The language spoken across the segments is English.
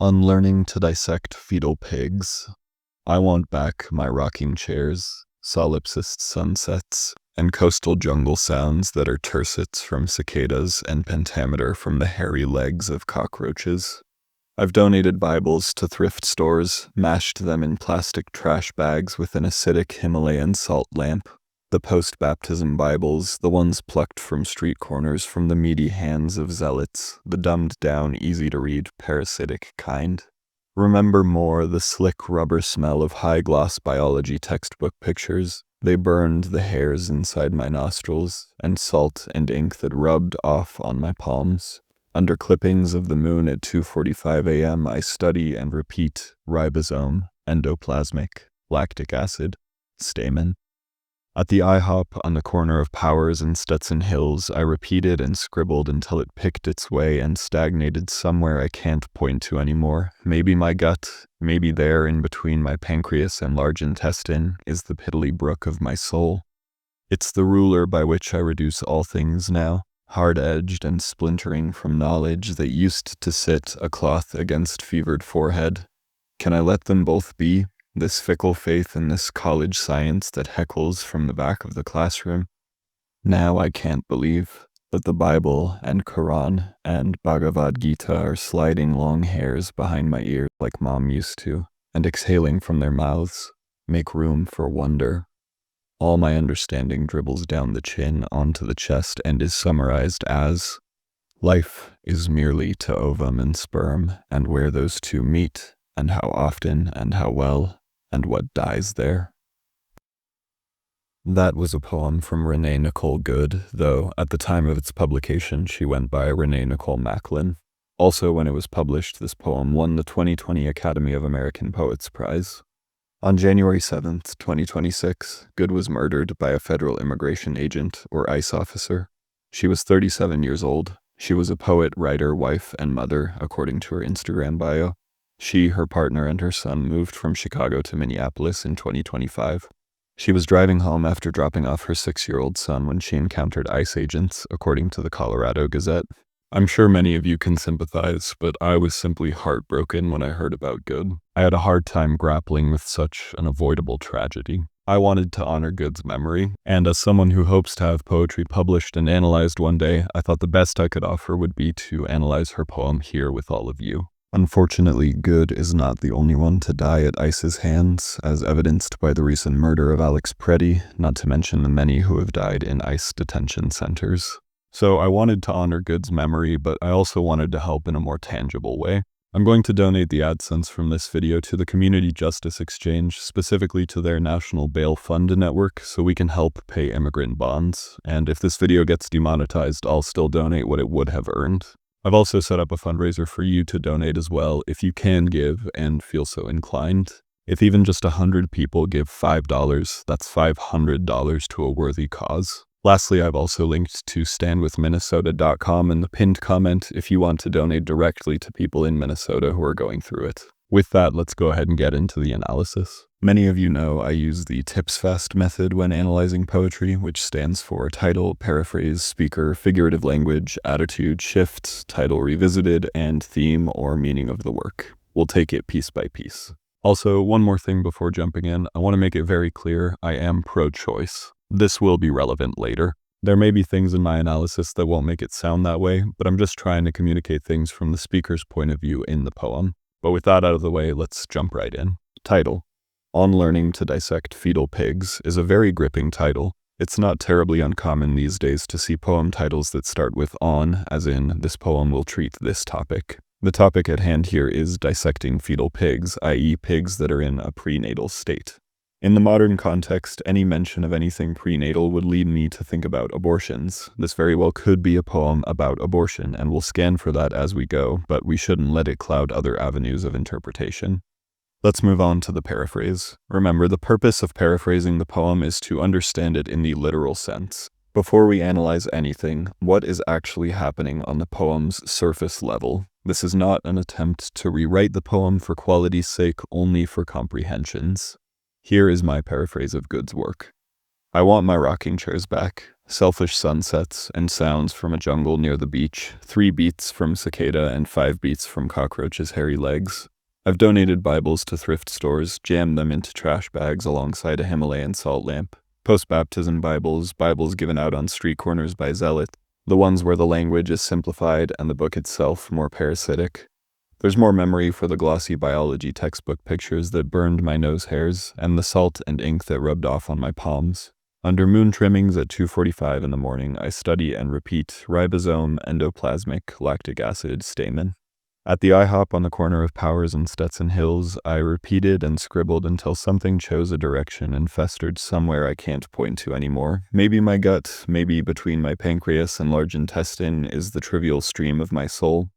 Unlearning to dissect fetal pigs. I want back my rocking chairs, solipsist sunsets, and coastal jungle sounds that are tursets from cicadas and pentameter from the hairy legs of cockroaches. I've donated Bibles to thrift stores, mashed them in plastic trash bags with an acidic Himalayan salt lamp. The post-baptism Bibles, the ones plucked from street corners from the meaty hands of zealots, the dumbed-down, easy-to-read, parasitic kind. Remember more the slick rubber smell of high-gloss biology textbook pictures. They burned the hairs inside my nostrils, and salt and ink that rubbed off on my palms. Under clippings of the moon at 2:45 a.m., I study and repeat ribosome, endoplasmic, lactic acid, stamen. At the IHOP on the corner of Powers and Stetson Hills, I repeated and scribbled until it picked its way and stagnated somewhere I can't point to anymore. Maybe my gut, maybe there in between my pancreas and large intestine, is the piddly brook of my soul. It's the ruler by which I reduce all things now, hard-edged and splintering from knowledge that used to sit a cloth against fevered forehead. Can I let them both be? This fickle faith in this college science that heckles from the back of the classroom. Now I can't believe that the Bible and Quran and Bhagavad Gita are sliding long hairs behind my ear like Mom used to, and exhaling from their mouths. Make room for wonder. All my understanding dribbles down the chin onto the chest and is summarized as, life is merely to ovum and sperm, and where those two meet, and how often and how well, and what dies there. That was a poem from Renee Nicole Good, though at the time of its publication she went by Renee Nicole Macklin. Also, when it was published, this poem won the 2020 Academy of American Poets Prize. On January 7th, 2026, Good was murdered by a federal immigration agent or ICE officer. She was 37 years old. She was a poet, writer, wife, and mother, according to her Instagram bio. She, her partner, and her son moved from Chicago to Minneapolis in 2025. She was driving home after dropping off her 6-year-old son when she encountered ICE agents, according to the Colorado Gazette. I'm sure many of you can sympathize, but I was simply heartbroken when I heard about Good. I had a hard time grappling with such an avoidable tragedy. I wanted to honor Good's memory, and as someone who hopes to have poetry published and analyzed one day, I thought the best I could offer would be to analyze her poem here with all of you. Unfortunately, Good is not the only one to die at ICE's hands, as evidenced by the recent murder of Alex Preddy, not to mention the many who have died in ICE detention centers. So I wanted to honor Good's memory, but I also wanted to help in a more tangible way. I'm going to donate the AdSense from this video to the Community Justice Exchange, specifically to their National Bail Fund network, so we can help pay immigrant bonds. And if this video gets demonetized, I'll still donate what it would have earned. I've also set up a fundraiser for you to donate as well if you can give and feel so inclined. If even just 100 people give $5, that's $500 to a worthy cause. Lastly, I've also linked to standwithminnesota.com in the pinned comment if you want to donate directly to people in Minnesota who are going through it. With that, let's go ahead and get into the analysis. Many of you know I use the TIPS-FAST method when analyzing poetry, which stands for title, paraphrase, speaker, figurative language, attitude, shift, title revisited, and theme or meaning of the work. We'll take it piece by piece. Also, one more thing before jumping in, I want to make it very clear I am pro-choice. This will be relevant later. There may be things in my analysis that won't make it sound that way, but I'm just trying to communicate things from the speaker's point of view in the poem. But with that out of the way, let's jump right in. Title. On Learning to Dissect Fetal Pigs is a very gripping title. It's not terribly uncommon these days to see poem titles that start with on, as in, this poem will treat this topic. The topic at hand here is dissecting fetal pigs, i.e. pigs that are in a prenatal state. In the modern context, any mention of anything prenatal would lead me to think about abortions. This very well could be a poem about abortion, and we'll scan for that as we go, but we shouldn't let it cloud other avenues of interpretation. Let's move on to the paraphrase. Remember, the purpose of paraphrasing the poem is to understand it in the literal sense. Before we analyze anything, what is actually happening on the poem's surface level? This is not an attempt to rewrite the poem for quality's sake, only for comprehension's. Here is my paraphrase of Good's work. I want my rocking chairs back. selfish sunsets and sounds from a jungle near the beach, 3 beats from cicada and 5 beats from cockroach's hairy legs. I've donated Bibles to thrift stores, jammed them into trash bags alongside a Himalayan salt lamp. Post-baptism Bibles, Bibles given out on street corners by zealots, the ones where the language is simplified and the book itself more parasitic. There's more memory for the glossy biology textbook pictures that burned my nose hairs and the salt and ink that rubbed off on my palms. Under moon trimmings at 2:45 in the morning, I study and repeat ribosome, endoplasmic, lactic acid, stamen. At the IHOP on the corner of Powers and Stetson Hills, I repeated and scribbled until something chose a direction and festered somewhere I can't point to anymore. Maybe my gut, maybe between my pancreas and large intestine is the trivial stream of my soul.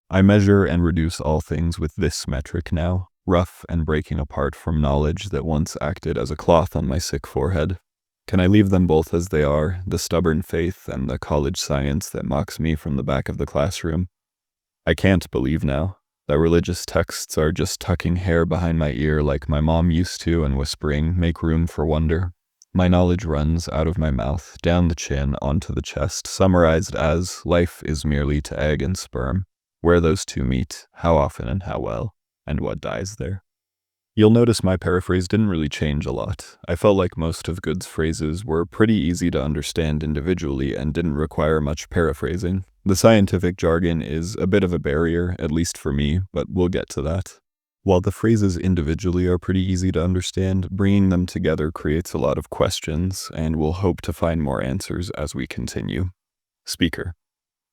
I measure and reduce all things with this metric now, rough and breaking apart from knowledge that once acted as a cloth on my sick forehead. Can I leave them both as they are, the stubborn faith and the college science that mocks me from the back of the classroom? I can't believe now that religious texts are just tucking hair behind my ear like my mom used to and whispering, "Make room for wonder." My knowledge runs out of my mouth, down the chin, onto the chest, summarized as, life is merely to egg and sperm. Where those two meet, how often and how well, and what dies there. You'll notice my paraphrase didn't really change a lot. I felt like most of Good's phrases were pretty easy to understand individually and didn't require much paraphrasing. The scientific jargon is a bit of a barrier, at least for me, but we'll get to that. While the phrases individually are pretty easy to understand, bringing them together creates a lot of questions, and we'll hope to find more answers as we continue. Speaker.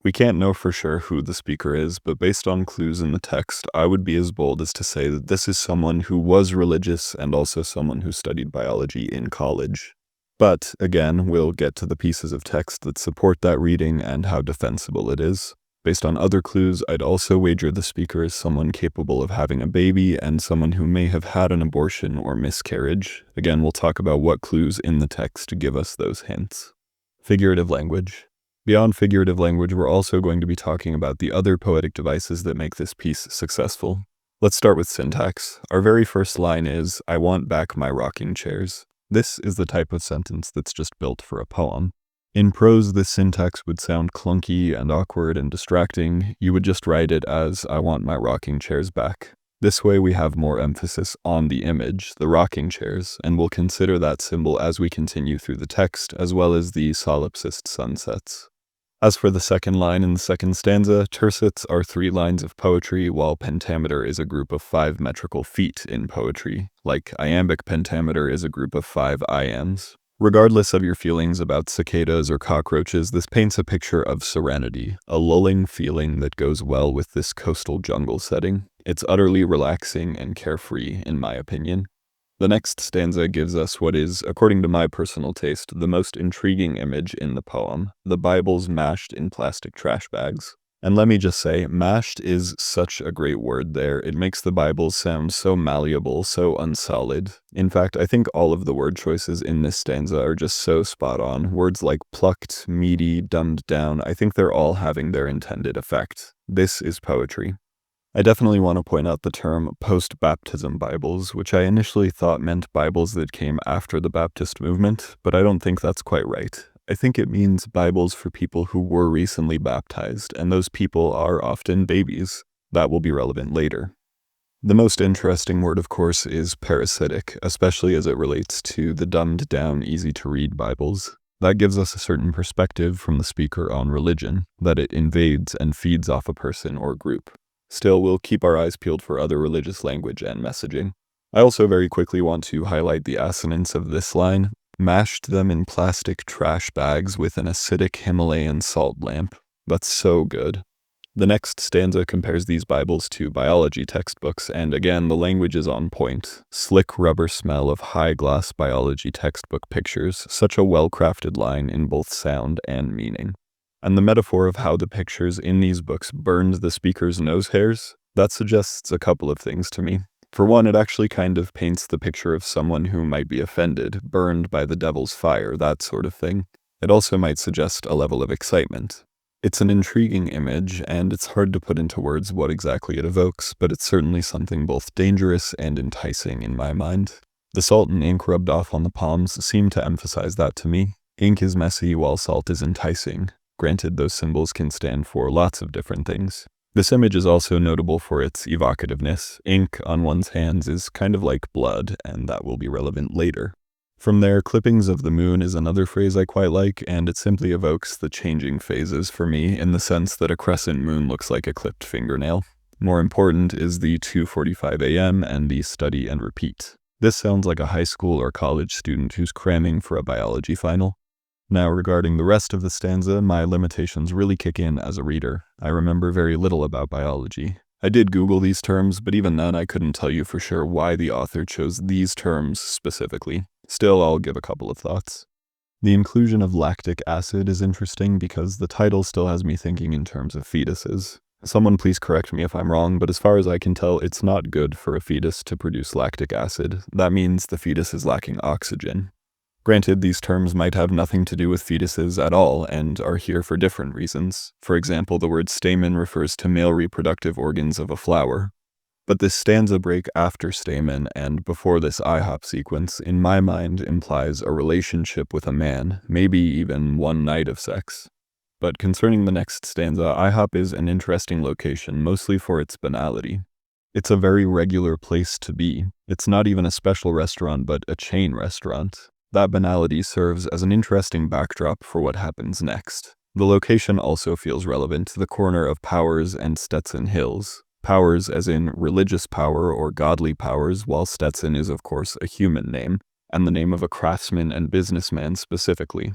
We can't know for sure who the speaker is, but based on clues in the text, I would be as bold as to say that this is someone who was religious and also someone who studied biology in college. But, again, we'll get to the pieces of text that support that reading and how defensible it is. Based on other clues, I'd also wager the speaker is someone capable of having a baby and someone who may have had an abortion or miscarriage. Again, we'll talk about what clues in the text give us those hints. Figurative language. Beyond figurative language, we're also going to be talking about the other poetic devices that make this piece successful. Let's start with syntax. Our very first line is, "I want back my rocking chairs." This is the type of sentence that's just built for a poem. In prose, this syntax would sound clunky and awkward and distracting. You would just write it as, "I want my rocking chairs back." This way we have more emphasis on the image, the rocking chairs, and we'll consider that symbol as we continue through the text, as well as the solipsist sunsets. As for the second line in the second stanza, tercets are 3 lines of poetry, while pentameter is a group of 5 metrical feet in poetry, like iambic pentameter is a group of 5 iambs. Regardless of your feelings about cicadas or cockroaches, this paints a picture of serenity, a lulling feeling that goes well with this coastal jungle setting. It's utterly relaxing and carefree, in my opinion. The next stanza gives us what is, according to my personal taste, the most intriguing image in the poem, the Bibles mashed in plastic trash bags. And let me just say, mashed is such a great word there. It makes the Bibles sound so malleable, so unsolid. In fact, I think all of the word choices in this stanza are just so spot on. Words like plucked, meaty, dumbed down, I think they're all having their intended effect. This is poetry. I definitely want to point out the term post-baptism Bibles, which I initially thought meant Bibles that came after the Baptist movement, but I don't think that's quite right. I think it means Bibles for people who were recently baptized, and those people are often babies. That will be relevant later. The most interesting word, of course, is parasitic, especially as it relates to the dumbed-down, easy-to-read Bibles. That gives us a certain perspective from the speaker on religion, that it invades and feeds off a person or group. Still, we'll keep our eyes peeled for other religious language and messaging. I also very quickly want to highlight the assonance of this line. Mashed them in plastic trash bags with an acidic Himalayan salt lamp. That's so good. The next stanza compares these Bibles to biology textbooks, and again, the language is on point. Slick rubber smell of high-gloss biology textbook pictures, such a well-crafted line in both sound and meaning. And the metaphor of how the pictures in these books burned the speaker's nose hairs, that suggests a couple of things to me. For one, it actually kind of paints the picture of someone who might be offended, burned by the devil's fire, that sort of thing. It also might suggest a level of excitement. It's an intriguing image, and it's hard to put into words what exactly it evokes, but it's certainly something both dangerous and enticing in my mind. The salt and ink rubbed off on the palms seem to emphasize that to me. Ink is messy while salt is enticing. Granted, those symbols can stand for lots of different things. This image is also notable for its evocativeness. Ink on one's hands is kind of like blood, and that will be relevant later. From there, clippings of the moon is another phrase I quite like, and it simply evokes the changing phases for me in the sense that a crescent moon looks like a clipped fingernail. More important is the 2:45 a.m. and the study and repeat. This sounds like a high school or college student who's cramming for a biology final. Now, regarding the rest of the stanza, my limitations really kick in as a reader. I remember very little about biology. I did Google these terms, but even then I couldn't tell you for sure why the author chose these terms specifically. Still, I'll give a couple of thoughts. The inclusion of lactic acid is interesting because the title still has me thinking in terms of fetuses. Someone please correct me if I'm wrong, but as far as I can tell, it's not good for a fetus to produce lactic acid. That means the fetus is lacking oxygen. Granted, these terms might have nothing to do with fetuses at all and are here for different reasons. For example, the word stamen refers to male reproductive organs of a flower. But this stanza break after stamen and before this IHOP sequence, in my mind, implies a relationship with a man, maybe even one night of sex. But concerning the next stanza, IHOP is an interesting location, mostly for its banality. It's a very regular place to be. It's not even a special restaurant, but a chain restaurant. That banality serves as an interesting backdrop for what happens next. The location also feels relevant to the corner of Powers and Stetson Hills. Powers as in religious power or godly powers, while Stetson is of course a human name, and the name of a craftsman and businessman specifically.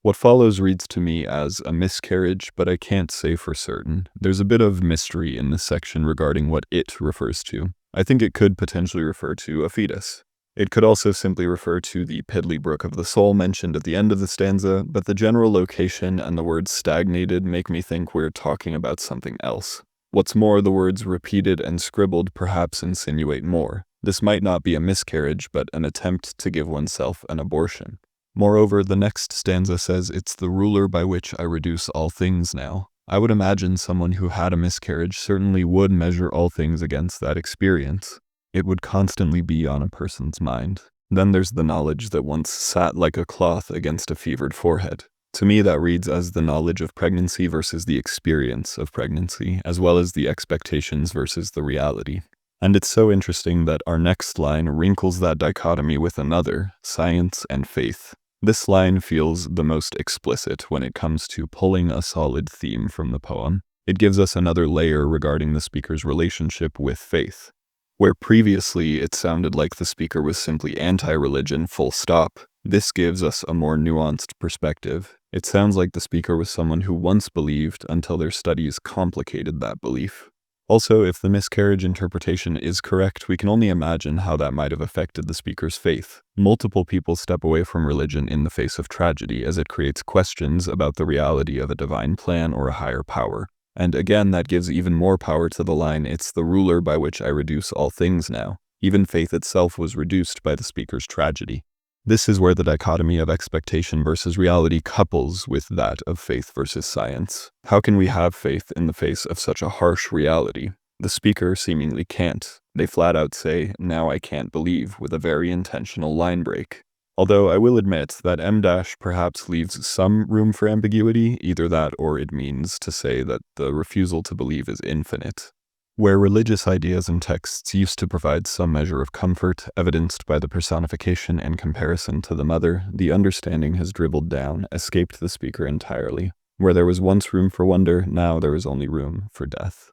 What follows reads to me as a miscarriage, but I can't say for certain. There's a bit of mystery in this section regarding what it refers to. I think it could potentially refer to a fetus. It could also simply refer to the piddly brook of the soul mentioned at the end of the stanza, but the general location and the words stagnated make me think we're talking about something else. What's more, the words repeated and scribbled perhaps insinuate more. This might not be a miscarriage, but an attempt to give oneself an abortion. Moreover, the next stanza says it's the ruler by which I reduce all things now. I would imagine someone who had a miscarriage certainly would measure all things against that experience. It would constantly be on a person's mind. Then there's the knowledge that once sat like a cloth against a fevered forehead. To me, that reads as the knowledge of pregnancy versus the experience of pregnancy, as well as the expectations versus the reality. And it's so interesting that our next line wrinkles that dichotomy with another, science and faith. This line feels the most explicit when it comes to pulling a solid theme from the poem. It gives us another layer regarding the speaker's relationship with faith. Where previously it sounded like the speaker was simply anti-religion full stop, this gives us a more nuanced perspective. It sounds like the speaker was someone who once believed until their studies complicated that belief. Also, if the miscarriage interpretation is correct, we can only imagine how that might have affected the speaker's faith. Multiple people step away from religion in the face of tragedy as it creates questions about the reality of a divine plan or a higher power. And again, that gives even more power to the line, it's the ruler by which I reduce all things now. Even faith itself was reduced by the speaker's tragedy. This is where the dichotomy of expectation versus reality couples with that of faith versus science. How can we have faith in the face of such a harsh reality? The speaker seemingly can't. They flat out say, "Now I can't believe," with a very intentional line break. Although I will admit that M- perhaps leaves some room for ambiguity, either that or it means to say that the refusal to believe is infinite. Where religious ideas and texts used to provide some measure of comfort, evidenced by the personification and comparison to the mother, the understanding has dribbled down, escaped the speaker entirely. Where there was once room for wonder, now there is only room for death.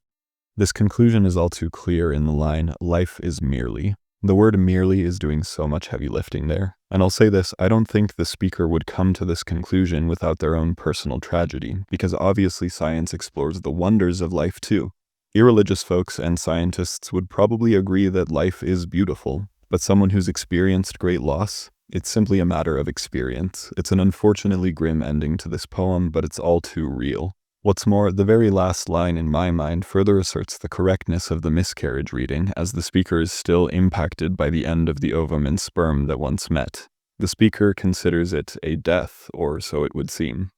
This conclusion is all too clear in the line, "Life is merely." The word merely is doing so much heavy lifting there. And I'll say this, I don't think the speaker would come to this conclusion without their own personal tragedy, because obviously science explores the wonders of life too. Irreligious folks and scientists would probably agree that life is beautiful, but someone who's experienced great loss, it's simply a matter of experience. It's an unfortunately grim ending to this poem, but it's all too real. What's more, the very last line in my mind further asserts the correctness of the miscarriage reading, as the speaker is still impacted by the end of the ovum and sperm that once met. The speaker considers it a death, or so it would seem.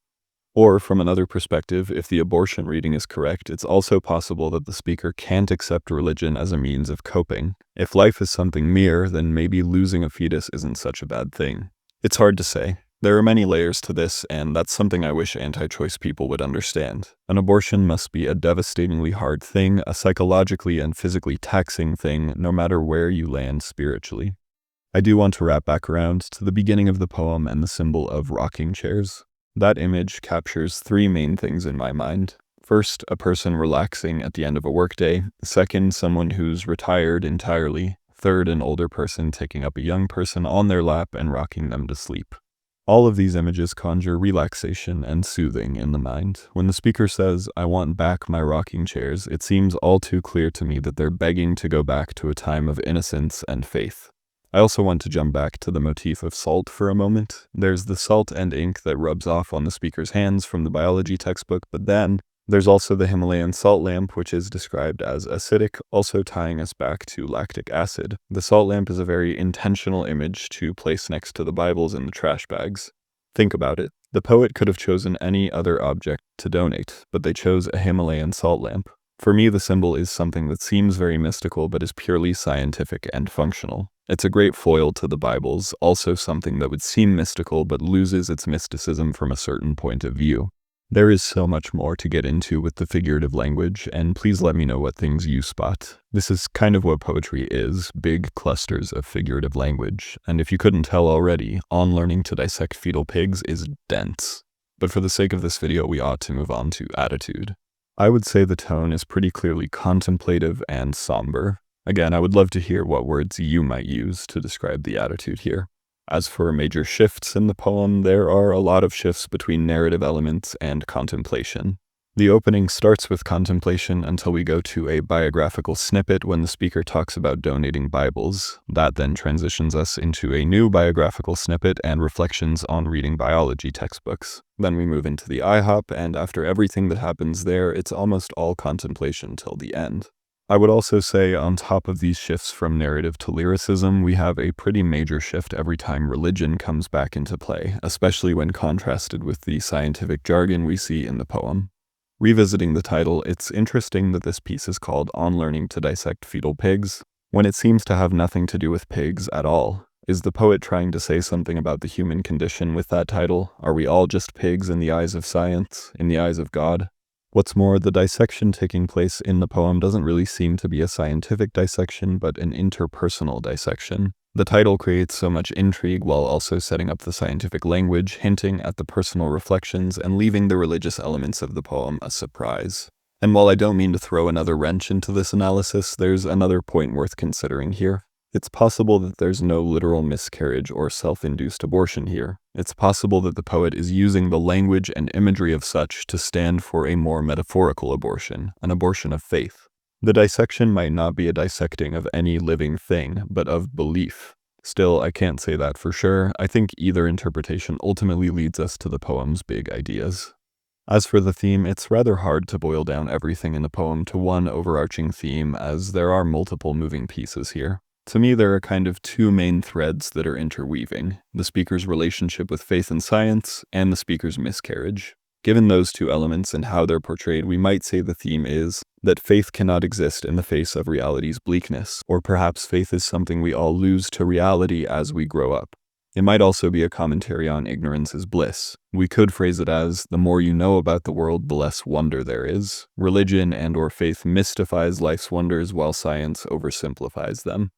Or, from another perspective, if the abortion reading is correct, it's also possible that the speaker can't accept religion as a means of coping. If life is something mere, then maybe losing a fetus isn't such a bad thing. It's hard to say. There are many layers to this, and that's something I wish anti-choice people would understand. An abortion must be a devastatingly hard thing, a psychologically and physically taxing thing, no matter where you land spiritually. I do want to wrap back around to the beginning of the poem and the symbol of rocking chairs. That image captures three main things in my mind. First, a person relaxing at the end of a workday. Second, someone who's retired entirely. Third, an older person taking up a young person on their lap and rocking them to sleep. All of these images conjure relaxation and soothing in the mind. When the speaker says, "I want back my rocking chairs," it seems all too clear to me that they're begging to go back to a time of innocence and faith. I also want to jump back to the motif of salt for a moment. There's the salt and ink that rubs off on the speaker's hands from the biology textbook, but then there's also the Himalayan salt lamp, which is described as acidic, also tying us back to lactic acid. The salt lamp is a very intentional image to place next to the Bibles in the trash bags. Think about it. The poet could have chosen any other object to donate, but they chose a Himalayan salt lamp. For me, the symbol is something that seems very mystical but is purely scientific and functional. It's a great foil to the Bibles, also something that would seem mystical but loses its mysticism from a certain point of view. There is so much more to get into with the figurative language, and please let me know what things you spot. This is kind of what poetry is, big clusters of figurative language, and if you couldn't tell already, On Learning to Dissect Fetal Pigs is dense. But for the sake of this video, we ought to move on to attitude. I would say the tone is pretty clearly contemplative and somber. Again, I would love to hear what words you might use to describe the attitude here. As for major shifts in the poem, there are a lot of shifts between narrative elements and contemplation. The opening starts with contemplation until we go to a biographical snippet when the speaker talks about donating Bibles. That then transitions us into a new biographical snippet and reflections on reading biology textbooks. Then we move into the IHOP, and after everything that happens there, it's almost all contemplation till the end. I would also say on top of these shifts from narrative to lyricism, we have a pretty major shift every time religion comes back into play, especially when contrasted with the scientific jargon we see in the poem. Revisiting the title, it's interesting that this piece is called On Learning to Dissect Fetal Pigs, when it seems to have nothing to do with pigs at all. Is the poet trying to say something about the human condition with that title? Are we all just pigs in the eyes of science, in the eyes of God? What's more, the dissection taking place in the poem doesn't really seem to be a scientific dissection, but an interpersonal dissection. The title creates so much intrigue while also setting up the scientific language, hinting at the personal reflections and leaving the religious elements of the poem a surprise. And while I don't mean to throw another wrench into this analysis, there's another point worth considering here. It's possible that there's no literal miscarriage or self-induced abortion here. It's possible that the poet is using the language and imagery of such to stand for a more metaphorical abortion, an abortion of faith. The dissection might not be a dissecting of any living thing, but of belief. Still, I can't say that for sure. I think either interpretation ultimately leads us to the poem's big ideas. As for the theme, it's rather hard to boil down everything in the poem to one overarching theme, as there are multiple moving pieces here. To me, there are kind of two main threads that are interweaving: the speaker's relationship with faith and science, and the speaker's miscarriage. Given those two elements and how they're portrayed, we might say the theme is that faith cannot exist in the face of reality's bleakness, or perhaps faith is something we all lose to reality as we grow up. It might also be a commentary on ignorance is bliss. We could phrase it as, the more you know about the world, the less wonder there is. Religion and/or faith mystifies life's wonders while science oversimplifies them.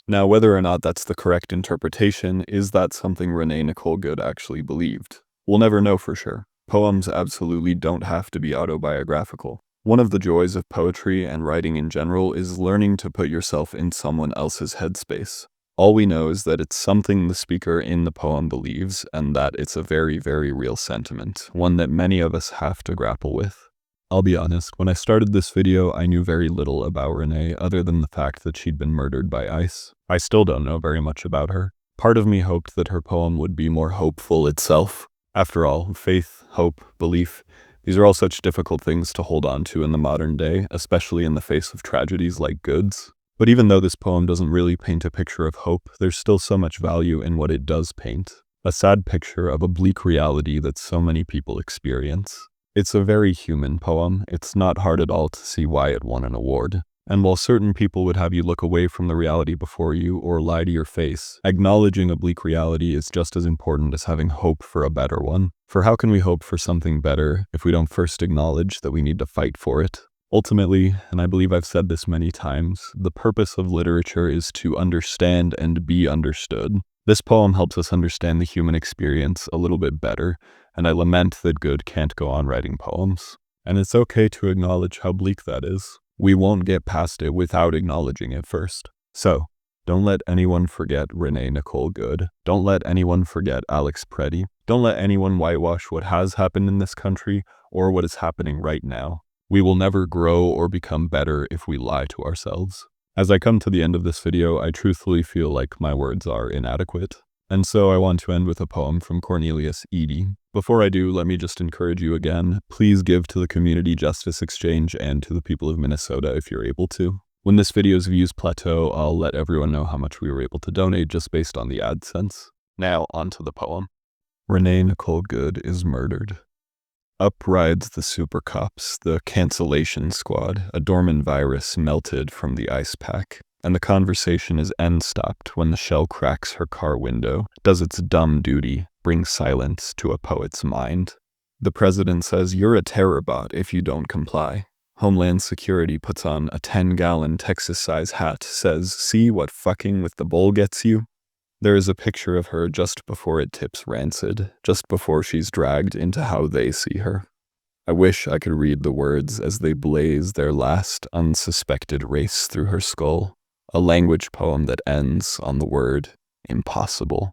Now, whether or not that's the correct interpretation, is that something Renee Nicole Good actually believed? We'll never know for sure. Poems absolutely don't have to be autobiographical. One of the joys of poetry and writing in general is learning to put yourself in someone else's headspace. All we know is that it's something the speaker in the poem believes, and that it's a very, very real sentiment, one that many of us have to grapple with. I'll be honest, when I started this video, I knew very little about Renee other than the fact that she'd been murdered by ICE. I still don't know very much about her. Part of me hoped that her poem would be more hopeful itself. After all, faith, hope, belief, these are all such difficult things to hold on to in the modern day, especially in the face of tragedies like Good's. But even though this poem doesn't really paint a picture of hope, there's still so much value in what it does paint. A sad picture of a bleak reality that so many people experience. It's a very human poem. It's not hard at all to see why it won an award. And while certain people would have you look away from the reality before you or lie to your face, acknowledging a bleak reality is just as important as having hope for a better one. For how can we hope for something better if we don't first acknowledge that we need to fight for it? Ultimately, and I believe I've said this many times, the purpose of literature is to understand and be understood. This poem helps us understand the human experience a little bit better, and I lament that Good can't go on writing poems. And it's okay to acknowledge how bleak that is. We won't get past it without acknowledging it first. So, don't let anyone forget Renee Nicole Good. Don't let anyone forget Alex Preddy. Don't let anyone whitewash what has happened in this country or what is happening right now. We will never grow or become better if we lie to ourselves. As I come to the end of this video, I truthfully feel like my words are inadequate. And so I want to end with a poem from Cornelius Eady. Before I do, let me just encourage you again, please give to the Community Justice Exchange and to the people of Minnesota if you're able to. When this video's views plateau, I'll let everyone know how much we were able to donate just based on the AdSense. Now, on to the poem. Renee Nicole Good is murdered. Up rides the super cops, the cancellation squad, a dormant virus melted from the ice pack. And the conversation is end-stopped when the shell cracks her car window, does its dumb duty, brings silence to a poet's mind. The president says, "You're a terror bot if you don't comply." Homeland Security puts on a 10-gallon Texas-size hat, says, "See what fucking with the bowl gets you?" There is a picture of her just before it tips rancid, just before she's dragged into how they see her. I wish I could read the words as they blaze their last unsuspected race through her skull. A language poem that ends on the word impossible.